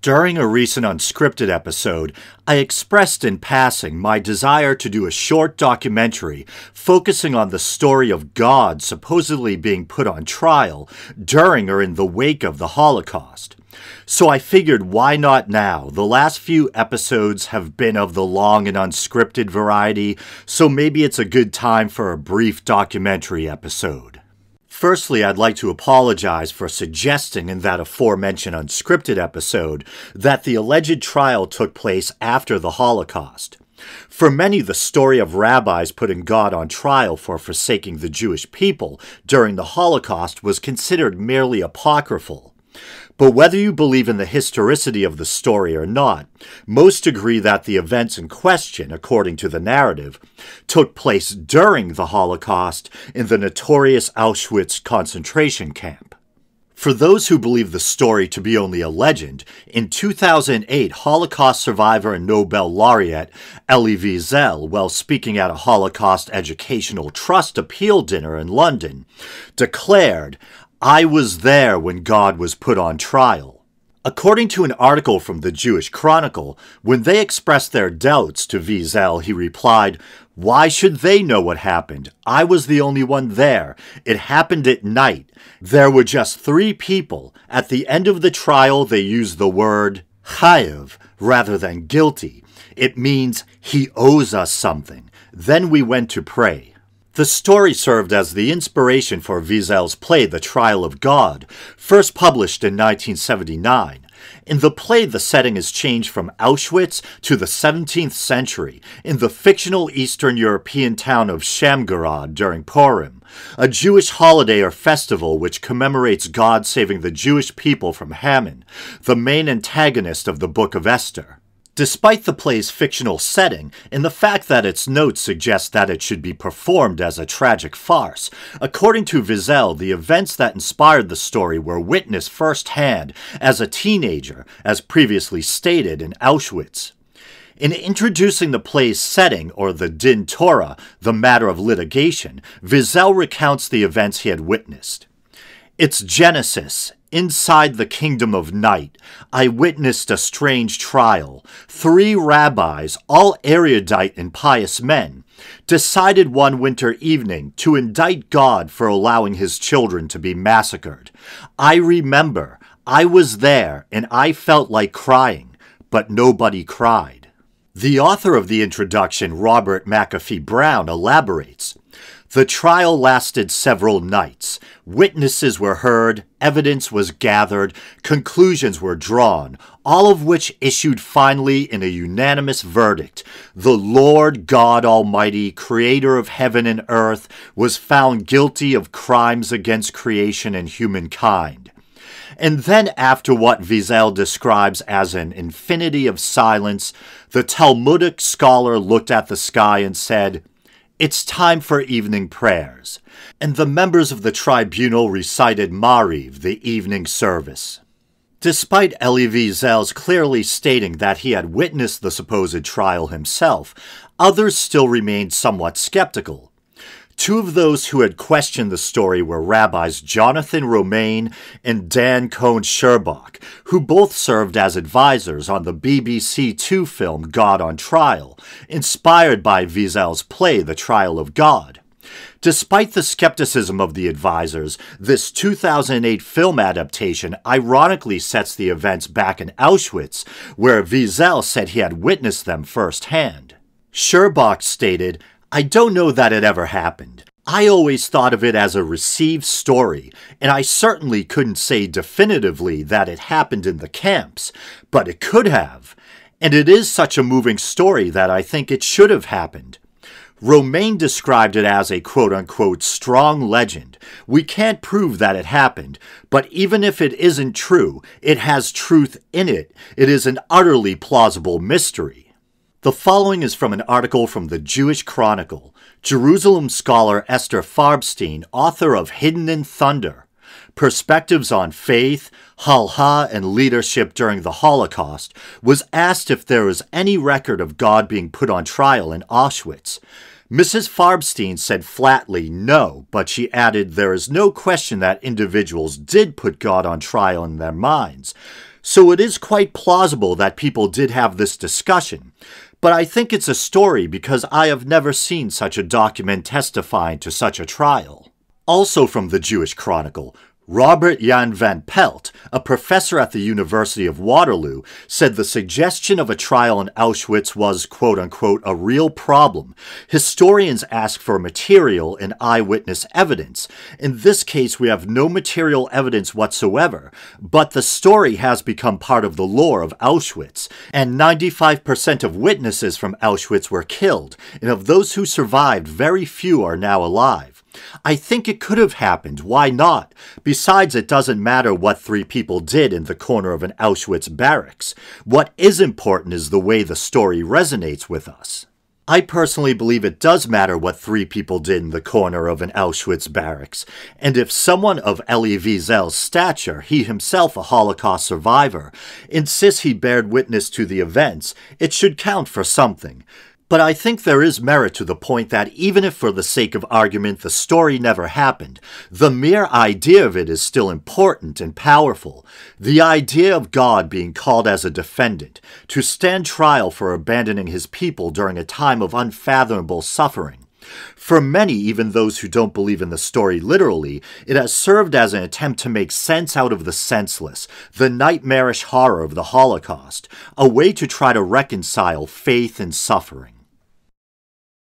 During a recent unscripted episode, I expressed in passing my desire to do a short documentary focusing on the story of God supposedly being put on trial during or in the wake of the Holocaust. So I figured, why not now? The last few episodes have been of the long and unscripted variety, so maybe it's a good time for a brief documentary episode. Firstly, I'd like to apologize for suggesting in that aforementioned unscripted episode that the alleged trial took place after the Holocaust. For many, the story of rabbis putting God on trial for forsaking the Jewish people during the Holocaust was considered merely apocryphal. But whether you believe in the historicity of the story or not, most agree that the events in question, according to the narrative, took place during the Holocaust in the notorious Auschwitz concentration camp. For those who believe the story to be only a legend, in 2008, Holocaust survivor and Nobel laureate Elie Wiesel, while speaking at a Holocaust Educational Trust appeal dinner in London, declared, "I was there when God was put on trial." According to an article from the Jewish Chronicle, when they expressed their doubts to Wiesel, he replied, "Why should they know what happened? I was the only one there. It happened at night. There were just 3 people. At the end of the trial, they used the word chayev rather than guilty. It means he owes us something. Then we went to pray." The story served as the inspiration for Wiesel's play The Trial of God, first published in 1979. In the play, the setting is changed from Auschwitz to the 17th century, in the fictional Eastern European town of Shamgorod during Purim, a Jewish holiday or festival which commemorates God saving the Jewish people from Haman, the main antagonist of the Book of Esther. Despite the play's fictional setting, and the fact that its notes suggest that it should be performed as a tragic farce, according to Wiesel, the events that inspired the story were witnessed firsthand as a teenager, as previously stated in Auschwitz. In introducing the play's setting, or the Din Torah, the matter of litigation, Wiesel recounts the events he had witnessed. Its genesis. Inside the kingdom of night, I witnessed a strange trial. 3 rabbis, all erudite and pious men, decided one winter evening to indict God for allowing his children to be massacred. I remember, I was there and I felt like crying, but nobody cried. The author of the introduction, Robert McAfee Brown, elaborates. The trial lasted several nights. Witnesses were heard, evidence was gathered, conclusions were drawn, all of which issued finally in a unanimous verdict. The Lord God Almighty, creator of heaven and earth, was found guilty of crimes against creation and humankind. And then, after what Wiesel describes as an infinity of silence, the Talmudic scholar looked at the sky and said, "It's time for evening prayers," and the members of the tribunal recited Mariv, the evening service. Despite Elie Wiesel's clearly stating that he had witnessed the supposed trial himself, others still remained somewhat skeptical. 2 of those who had questioned the story were rabbis Jonathan Romaine and Dan Cohen-Sherbach, who both served as advisors on the BBC 2 film God on Trial, inspired by Wiesel's play The Trial of God. Despite the skepticism of the advisors, this 2008 film adaptation ironically sets the events back in Auschwitz, where Wiesel said he had witnessed them firsthand. Sherbach stated, "I don't know that it ever happened. I always thought of it as a received story, and I certainly couldn't say definitively that it happened in the camps, but it could have. And it is such a moving story that I think it should have happened." Romaine described it as a quote-unquote strong legend. "We can't prove that it happened, but even if it isn't true, it has truth in it. It is an utterly plausible mystery." The following is from an article from the Jewish Chronicle. Jerusalem scholar Esther Farbstein, author of Hidden in Thunder, Perspectives on Faith, Halha, and Leadership During the Holocaust, was asked if there was any record of God being put on trial in Auschwitz. Mrs. Farbstein said flatly no, but she added there is no question that individuals did put God on trial in their minds. So it is quite plausible that people did have this discussion, but I think it's a story because I have never seen such a document testifying to such a trial. Also from the Jewish Chronicle, Robert Jan van Pelt, a professor at the University of Waterloo, said the suggestion of a trial in Auschwitz was, quote-unquote, a real problem. Historians ask for material and eyewitness evidence. In this case, we have no material evidence whatsoever, but the story has become part of the lore of Auschwitz, and 95% of witnesses from Auschwitz were killed, and of those who survived, very few are now alive. I think it could have happened. Why not? Besides, it doesn't matter what 3 people did in the corner of an Auschwitz barracks. What is important is the way the story resonates with us. I personally believe it does matter what 3 people did in the corner of an Auschwitz barracks, and if someone of Elie Wiesel's stature, he himself a Holocaust survivor, insists he bared witness to the events, it should count for something. But I think there is merit to the point that even if for the sake of argument the story never happened, the mere idea of it is still important and powerful. The idea of God being called as a defendant, to stand trial for abandoning his people during a time of unfathomable suffering. For many, even those who don't believe in the story literally, it has served as an attempt to make sense out of the senseless, the nightmarish horror of the Holocaust, a way to try to reconcile faith and suffering.